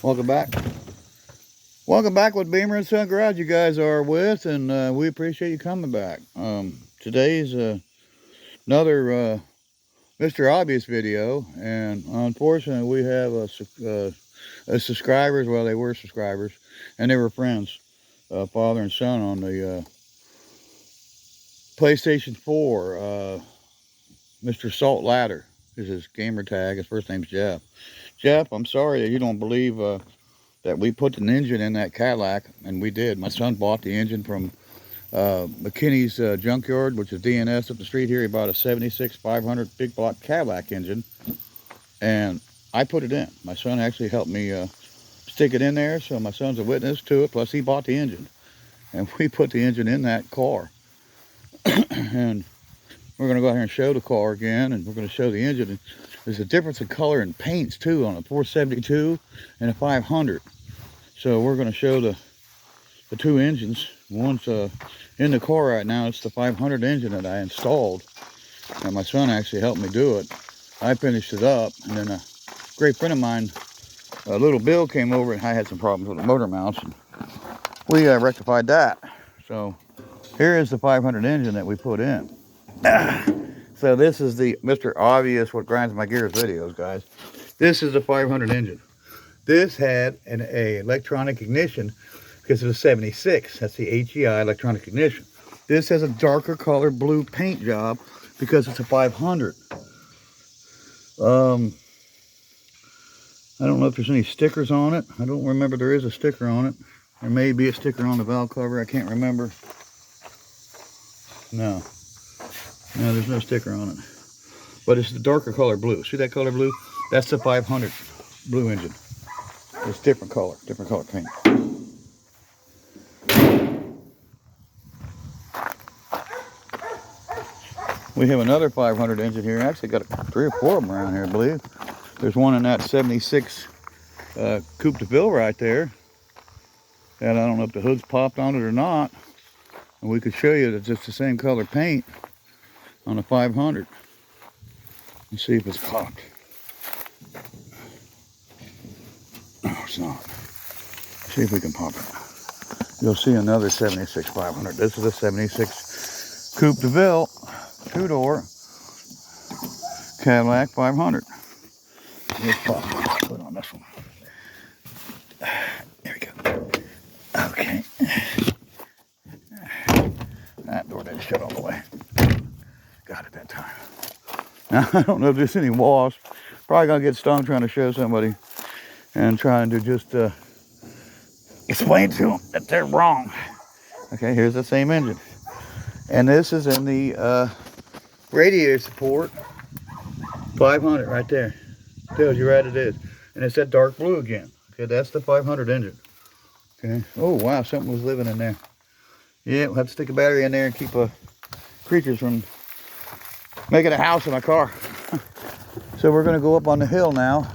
Welcome back. Welcome back with Beamer and Son Garage. You guys are with, and we appreciate you coming back. Today's another Mr. Obvious video, and unfortunately, we have a subscribers. Well, they were subscribers, and they were friends, father and son, on the PlayStation 4. Mr. Salt Ladder is his gamer tag. His first name's Jeff. Jeff, I'm sorry that you don't believe that we put an engine in that Cadillac, and we did. My son bought the engine from McKinney's junkyard, which is DNS up the street here. He bought a 76 500 big block Cadillac engine, and I put it in. My son actually helped me stick it in there, so my son's a witness to it. Plus, he bought the engine, and we put the engine in that car. And we're going to go out here and show the car again, and we're going to show the engine. And there's a difference in color and paints too on a 472 and a 500. So we're going to show the two engines. One's in the car right now. It's the 500 engine that I installed, and my son actually helped me do it. I finished it up, and then a great friend of mine, little Bill, came over, and I had some problems with the motor mounts, and we rectified that. So here is the 500 engine that we put in. So this is the Mr. Obvious What Grinds My Gears videos, guys. This is the 500 engine. This had an electronic ignition because it was 76. That's the HEI electronic ignition. This has a darker color blue paint job because it's a 500. I don't know if there's any stickers on it. I don't remember there is a sticker on it. There may be a sticker on the valve cover. I can't remember. No, there's no sticker on it. But it's the darker color blue. See that color blue? That's the 500 blue engine. It's different color paint. We have another 500 engine here. Actually got 3 or 4 of them around here, I believe. There's one in that 76 Coupe de Ville right there. And I don't know if the hood's popped on it or not. And we could show you that it's the same color paint on a 500. Let's see if it's popped. No, it's not. See if we can pop it. You'll see another 76 500. This is a 76 Coupe de Ville, 2-door Cadillac 500. Let's pop it. Put it on this one. There we go. Okay. That door didn't shut all the way. Got it that time. Now, I don't know if there's any wasps. Probably gonna get stung trying to show somebody and trying to just explain to them that they're wrong. Okay, here's the same engine. And this is in the radiator support 500 right there. Tells you right it is. And it's that dark blue again. Okay, that's the 500 engine. Okay. Oh, wow, something was living in there. Yeah, we'll have to stick a battery in there and keep creatures from making a house in my car. So we're going to go up on the hill now.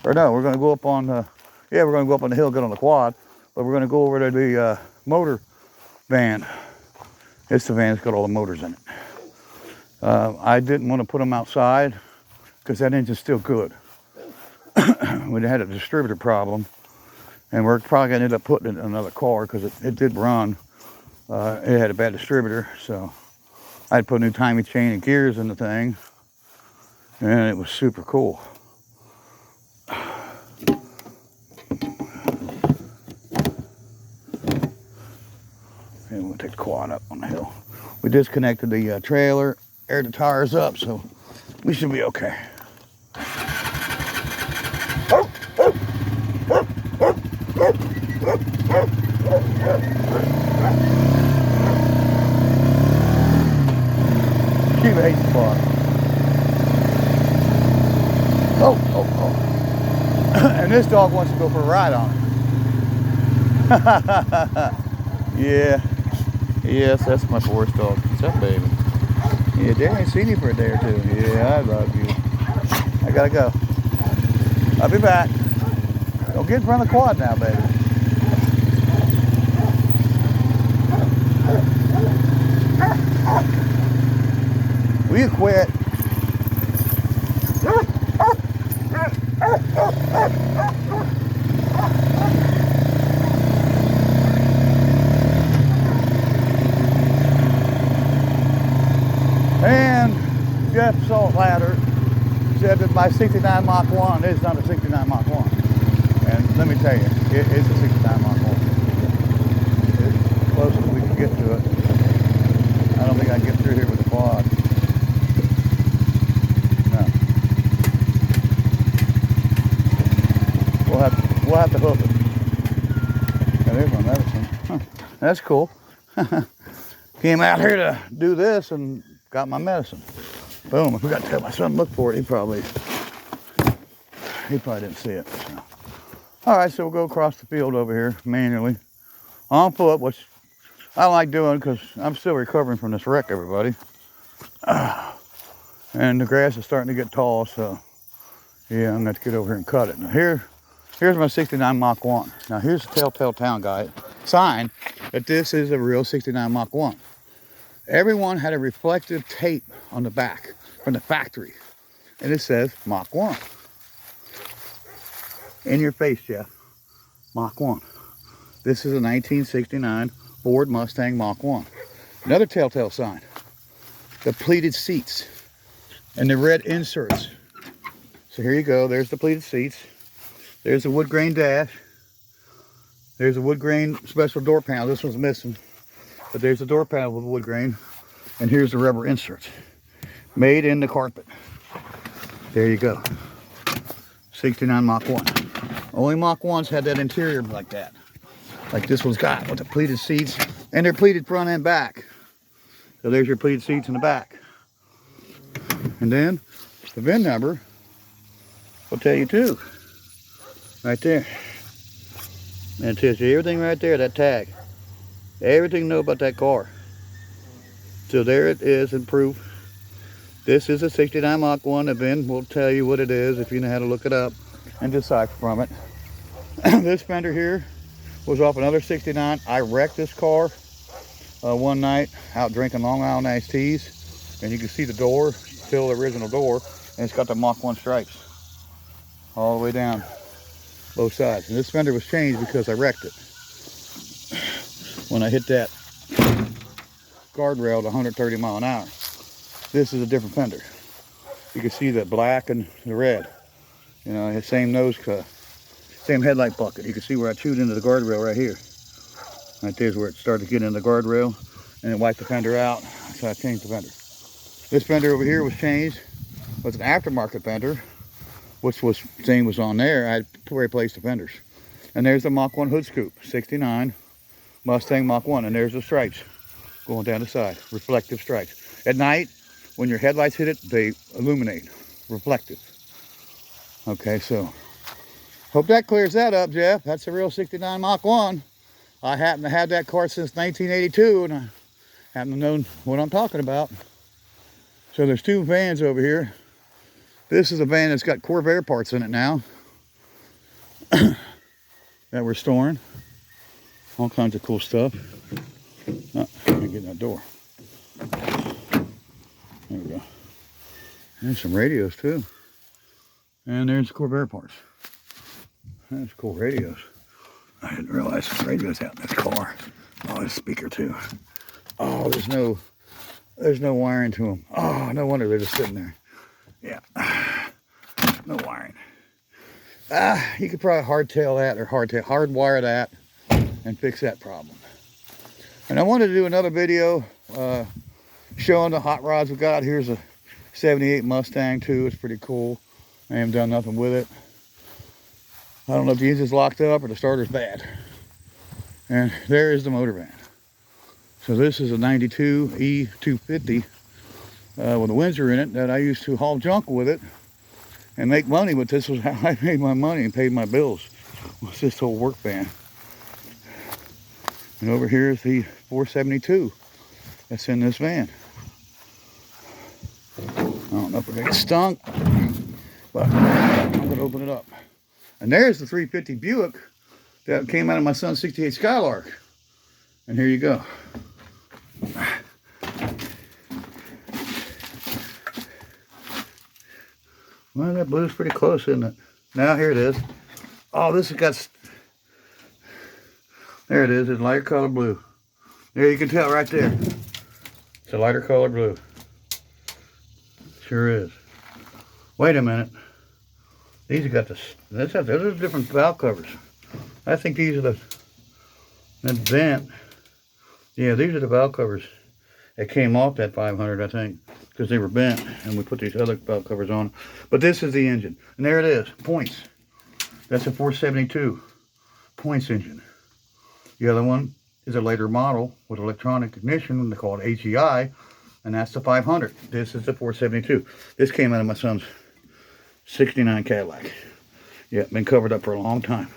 Or no, we're going to go up on we're going to go up on the hill, get on the quad. But we're going to go over to the motor van. It's the van that's got all the motors in it. I didn't want to put them outside because that engine's still good. We had a distributor problem, and we're probably going to end up putting it in another car because it did run. It had a bad distributor, so I'd put a new timing chain and gears in the thing, and it was super cool. And we'll take the quad up on the hill. We disconnected the trailer, aired the tires up, so we should be okay. She hates the car. Oh. And this dog wants to go for a ride on it. Yeah. Yes, that's my forest dog. What's up, baby? Yeah, Daddy ain't seen you for a day or two. Yeah, I love you. I gotta go. I'll be back. Don't get in front of the quad now, baby. Will you quit? said that my 69 Mach 1 is not a 69 Mach 1. And let me tell you, it is a 69 Mach 1. It's close as we can get to it. I don't think I can get through here with the quad. No. We'll have to hook it. And there's my medicine. Huh. That's cool. Came out here to do this and got my medicine. Boom. I forgot to tell my son look for it. He probably didn't see it. So. All right, so we'll go across the field over here manually on foot, which I like doing because I'm still recovering from this wreck, everybody. And the grass is starting to get tall, so yeah, I'm going to have to get over here and cut it. Now here's my 69 Mach 1. Now here's the telltale town guy sign that this is a real 69 Mach 1. Everyone had a reflective tape on the back from the factory, and it says Mach 1. In your face, Jeff. Mach 1. This is a 1969 Ford Mustang Mach 1. Another telltale sign. The pleated seats and the red inserts. So here you go. There's the pleated seats. There's the wood grain dash. There's a wood grain special door panel. This one's missing. But there's the door panel with wood grain. And here's the rubber inserts. Made in the carpet. There you go. 69 Mach 1. Only Mach 1s had that interior like that. Like this one's got with the pleated seats. And they're pleated front and back. So there's your pleated seats in the back. And then the VIN number will tell you too. Right there. And it tells you everything right there, that tag. Everything you know about that car. So there it is in proof. This is a 69 Mach 1. The VIN will tell you what it is if you know how to look it up and decipher from it. This fender here was off another 69. I wrecked this car one night out drinking Long Island iced teas. And you can see the door, still the original door. And it's got the Mach 1 stripes all the way down both sides. And this fender was changed because I wrecked it. When I hit that guardrail at 130 mile an hour. This is a different fender. You can see the black and the red. You know, the same nose cut, same headlight bucket. You can see where I chewed into the guardrail right here. Right there's where it started to get into the guardrail and it wiped the fender out. So I changed the fender. This fender over here was changed. It was an aftermarket fender, which was same was on there. I had to replace the fenders. And there's the Mach 1 hood scoop, 69 Mustang Mach 1. And there's the stripes going down the side, reflective stripes. At night, when your headlights hit it, they illuminate, reflective. Okay, so hope that clears that up, Jeff. That's a real 69 Mach 1. I happen to have that car since 1982, and I happen to know what I'm talking about. So there's two vans over here. This is a van that's got Corvair parts in it now that we're storing. All kinds of cool stuff. Oh, let me get in that door. There we go. There's some radios too. And there's Corvair parts. That's cool radios. I didn't realize there's radios out in this car. Oh, there's a speaker too. Oh, there's no wiring to them. Oh, no wonder they're just sitting there. Yeah. No wiring. You could probably hardtail that or hardwire that and fix that problem. And I wanted to do another video showing the hot rods we got. Here's a 78 Mustang too. It's pretty cool. I haven't done nothing with it. I don't know if the engine's locked up or the starter's bad. And there is the motor van. So this is a 92 E250 with a Windsor in it that I used to haul junk with it and make money with. This was how I made my money and paid my bills. Was this whole work van. And over here is the 472 that's in this van. I don't know if we're gonna get stunk, but I'm gonna open it up. And there's the 350 Buick that came out of my son's 68 Skylark. And here you go. Well, that blue's pretty close, isn't it? Now, here it is. Oh, this has got... There it is. It's lighter color blue. There, you can tell right there. It's a lighter color blue. Sure is. Wait a minute. These have got this. Those are different valve covers. I think these are the vent. Yeah, these are the valve covers that came off that 500, I think, because they were bent, and we put these other valve covers on. But this is the engine, and there it is. Points. That's a 472 points engine. The other one is a later model with electronic ignition. They call it HEI, and that's the 500. This is the 472. This came out of my son's 69 Cadillac. Yeah, been covered up for a long time.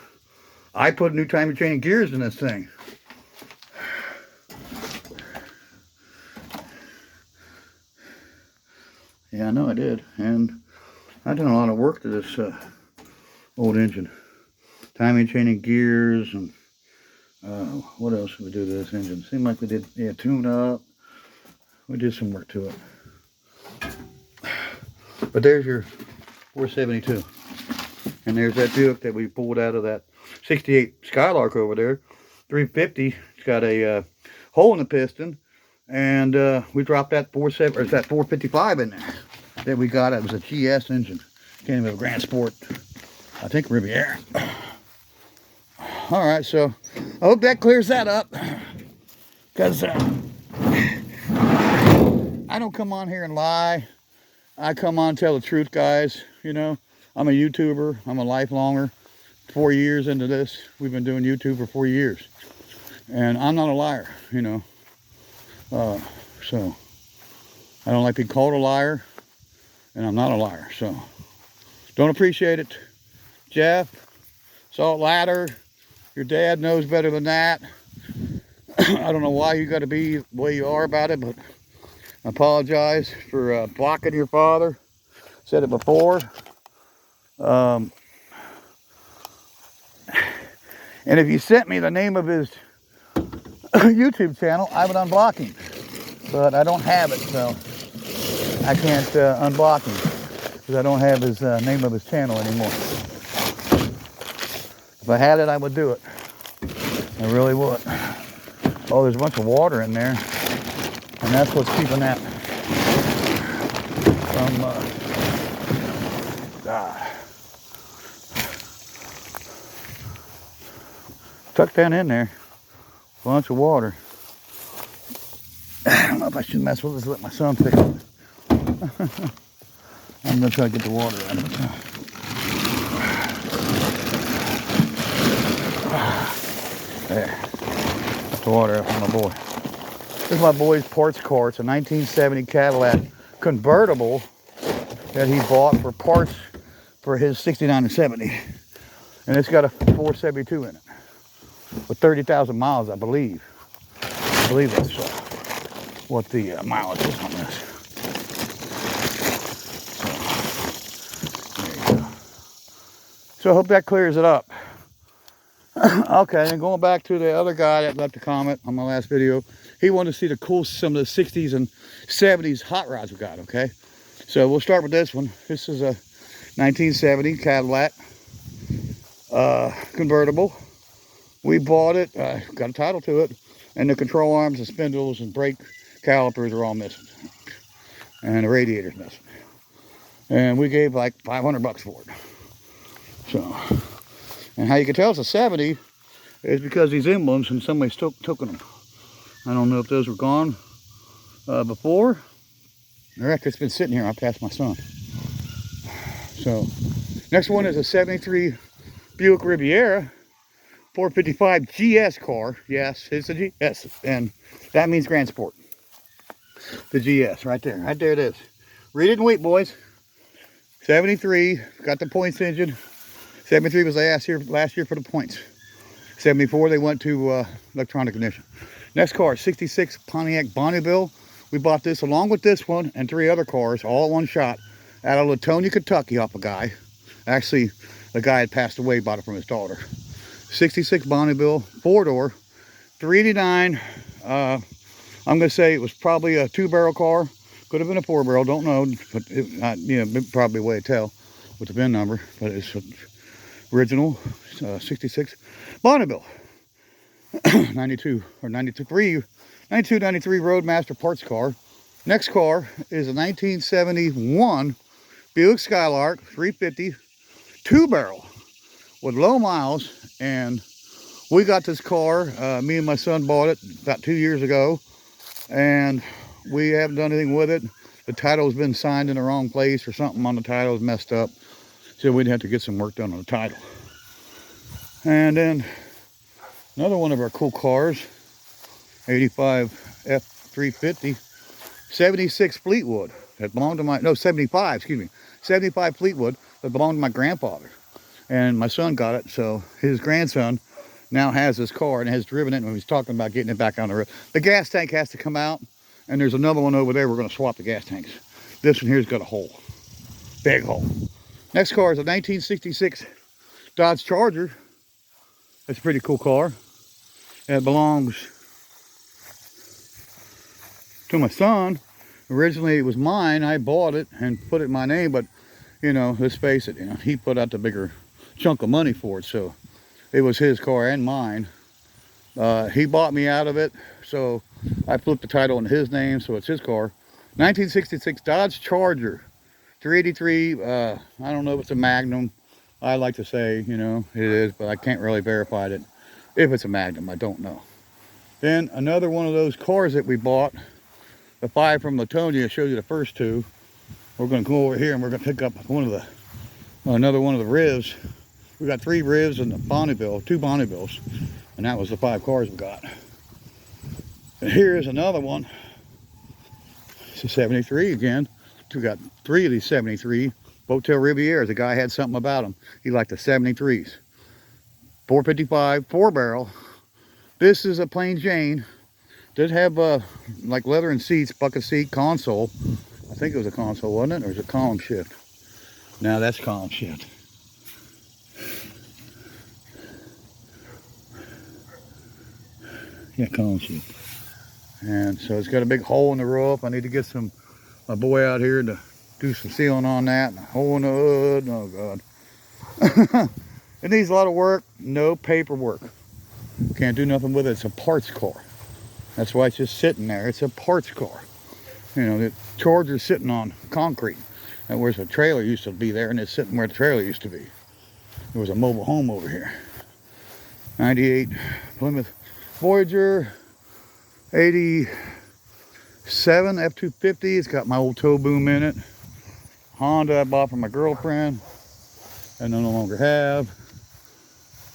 I put new timing chain and gears in this thing. Yeah, I know I did. And I've done a lot of work to this old engine. Timing chain and gears, and what else did we do to this engine? Seemed like we did, yeah, tune up. We did some work to it. But there's your 472. And there's that Buick that we pulled out of that 68 Skylark over there. 350. It's got a hole in the piston. And we dropped that 455 in there that we got. It was a GS engine. Came with a Grand Sport, I think Riviera. All right, so I hope that clears that up. Because I don't come on here and lie. I come on and tell the truth, guys. You know, I'm a YouTuber. I'm a lifelonger. 4 years into this. We've been doing YouTube for 4 years. And I'm not a liar, you know. So I don't like being called a liar, and I'm not a liar. So don't appreciate it. Jeff, Salt Ladder, your dad knows better than that. I don't know why you got to be the way you are about it, but I apologize for blocking your father. Said it before. And if you sent me the name of his YouTube channel, I would unblock him. But I don't have it, so I can't unblock him because I don't have his name of his channel anymore. If I had it, I would do it. I really would. Oh, there's a bunch of water in there, and that's what's keeping that from tucked down in there. Bunch of water. I don't know if I should mess with this. Let my son pick it. I'm gonna try to get the water out of it. There. Got the water out for my boy. This is my boy's parts car. It's a 1970 Cadillac Convertible that he bought for parts for his 69 and 70. And it's got a 472 in it. With 30,000 miles, I believe. I believe that's what the mileage is on this. So, there you go. So I hope that clears it up. Okay, and going back to the other guy that left a comment on my last video, he wanted to see some of the 60s and 70s hot rods we got, okay? So we'll start with this one. This is a 1970 Cadillac Convertible. We bought it, got a title to it, and the control arms and spindles and brake calipers are all missing. And the radiator's missing. And we gave like $500 for it. So, and how you can tell it's a 70 is because these emblems, and somebody still took them. I don't know if those were gone before, or after it's been sitting here. I passed my son. So, next one is a 73 Buick Riviera. 455 GS car. Yes, it's a GS, and that means Grand Sport. The GS, right there it is. Read it and wait, boys. 73, got the points engine. 73 was last year for the points. 74, they went to electronic ignition. Next car, 66 Pontiac Bonneville. We bought this along with this one and 3 other cars, all one shot, out of Latonia, Kentucky, off a guy. Actually, the guy had passed away, bought it from his daughter. 66 Bonneville, 4-door, 389. I'm going to say it was probably a 2-barrel car. Could have been a 4-barrel, don't know. But it, probably a way to tell with the VIN number. But it's original 66 Bonneville. 92 or 93, 92, 93 Roadmaster parts car. Next car is a 1971 Buick Skylark 350 2-barrel with low miles. And we got this car, me and my son bought it about 2 years ago, and we haven't done anything with it. The title's been signed in the wrong place, or something on the title is messed up, so we'd have to get some work done on the title. And then another one of our cool cars, 85 F350 76 Fleetwood that belonged to my, no, 75, excuse me, 75 Fleetwood that belonged to my grandfather. And my son got it, so his grandson now has this car and has driven it, and he's talking about getting it back on the road. The gas tank has to come out, and there's another one over there. We're going to swap the gas tanks. This one here's got a hole, big hole. Next car is a 1966 Dodge Charger. That's a pretty cool car. It belongs to my son. Originally it was mine. I bought it and put it in my name, but you know, let's face it, you know, he put out the bigger chunk of money for it, so it was his car and mine. He bought me out of it, so I flipped the title in his name, so it's his car. 1966 Dodge Charger 383. I don't know if it's a Magnum. I like to say, you know, it is, but I can't really verify it. If it's a Magnum, I don't know. Then another one of those cars that we bought, the 5 from Latonia. I showed you the first 2. We're going to go over here and we're going to pick up another one of the rivs. We got 3 rivs and a Bonneville, 2 Bonnevilles, and that was the 5 cars we got. And here's another one. It's a 73 again. We got 3 of these 73 Boattail Rivieras. The guy had something about them. He liked the 73s. 455 4-barrel. This is a plain Jane. Did have like leather and seats, bucket seat, console. I think it was a console, wasn't it? Or was it column shift? Now that's column shift. Yeah, column shift. And so it's got a big hole in the roof. I need to get my boy out here to do some sealing on that. Hole in the hood. Oh God. It needs a lot of work. No paperwork. Can't do nothing with it. It's a parts car. That's why it's just sitting there. It's a parts car. You know, the Charger's sitting on concrete. And where's the trailer used to be there, and it's sitting where the trailer used to be. There was a mobile home over here. 98 Plymouth Voyager. 87 F250. It's got my old tow boom in it. Honda I bought from my girlfriend and I no longer have.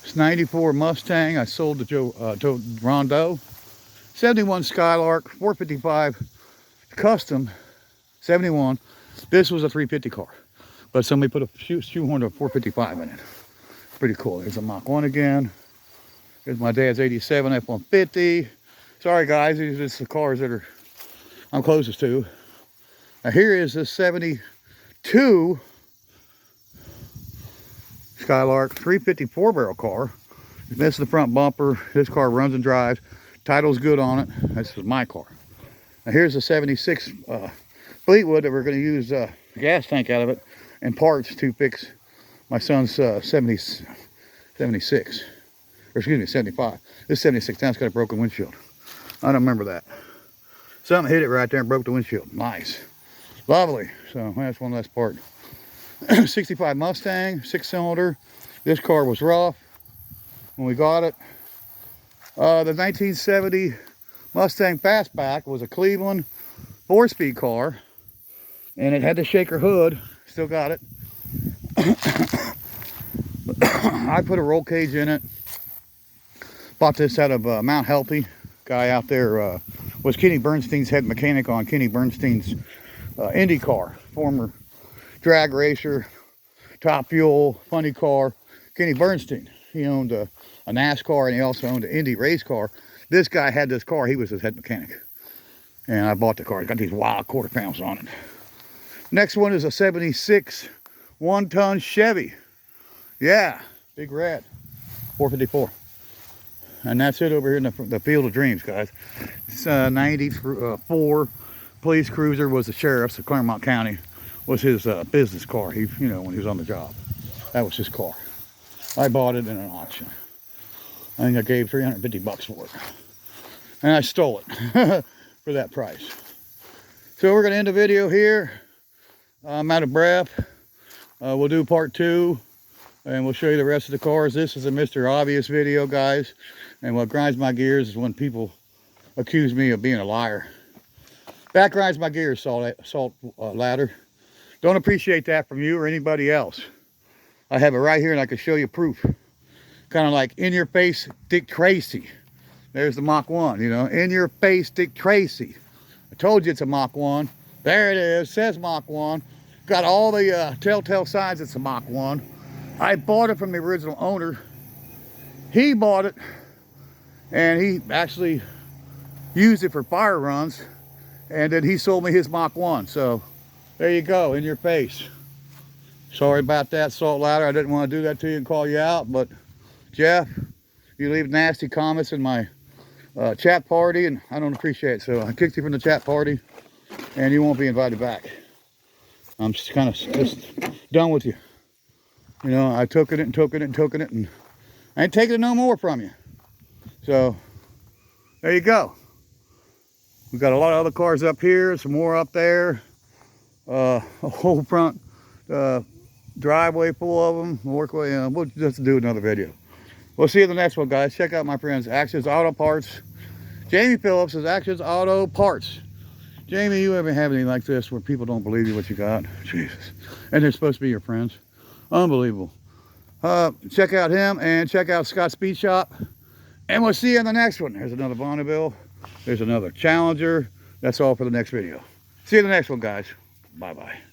It's 94 Mustang I sold to Rondo. 71 Skylark 455 custom 71. This was a 350 car, but somebody put a shoehorn of 455 in it. Pretty cool. There's a Mach 1 again. Here's my dad's 87 F-150. Sorry guys, these are just the cars that I'm closest to. Now here is this 72 Skylark 350 4-barrel car. This is the front bumper. This car runs and drives. Title's good on it. This is my car. Now here's the 76 Fleetwood that we're going to use the gas tank out of it and parts to fix my son's 76. Or excuse me, 75. This 76 now it's got a broken windshield. I don't remember that. Something hit it right there and broke the windshield. Nice. Lovely. So that's one less part. 65 Mustang, 6-cylinder. This car was rough when we got it. The 1970 Mustang Fastback was a Cleveland 4-speed car. And it had the shaker hood. Still got it. I put a roll cage in it. Bought this out of Mount Healthy. Guy out there was Kenny Bernstein's head mechanic on Kenny Bernstein's Indy car. Former drag racer, Top Fuel, funny car. Kenny Bernstein. He owned a NASCAR and he also owned an Indy race car. This guy had this car. He was his head mechanic. And I bought the car. It's got these wild quarter pounds on it. Next one is a 76 1-ton Chevy. Yeah, big red. 454. And that's it over here in the Field of Dreams, guys. It's 94 police cruiser was the sheriff's of Claremont County. Was his business car. He, you know, when he was on the job. That was his car. I bought it in an auction. I think I gave 350 bucks for it. And I stole it for that price. So we're going to end the video here. I'm out of breath. We'll do part 2, and we'll show you the rest of the cars. This is a Mr. Obvious video, guys. And what grinds my gears is when people accuse me of being a liar. That grinds my gears, Salt Ladder. Don't appreciate that from you or anybody else. I have it right here, and I can show you proof. Kind of like in your face, Dick Tracy. There's the Mach 1, you know. In your face, Dick Tracy. I told you it's a Mach 1. There it is. Says Mach 1. Got all the telltale signs it's a Mach 1. I bought it from the original owner. He bought it, and he actually used it for fire runs, and then he sold me his Mach 1. So there you go, in your face. Sorry about that, Salt Ladder. I didn't want to do that to you and call you out, but Jeff, you leave nasty comments in my chat party, and I don't appreciate it. So I kicked you from the chat party, and you won't be invited back. I'm just kind of just done with you. You know, I took it and I ain't taking it no more from you. So there you go. We've got a lot of other cars up here, some more up there, a whole front driveway full of them, workway. We'll just do another video. We'll see you in the next one, guys. Check out my friends, Actions Auto Parts. Jamie Phillips is Actions Auto Parts. Jamie, you ever have anything like this where people don't believe you what you got? Jesus. And they're supposed to be your friends. Unbelievable. Check out him and check out Scott's Speed Shop. And we'll see you in the next one. There's another Bonneville. There's another Challenger. That's all for the next video. See you in the next one, guys. Bye-bye.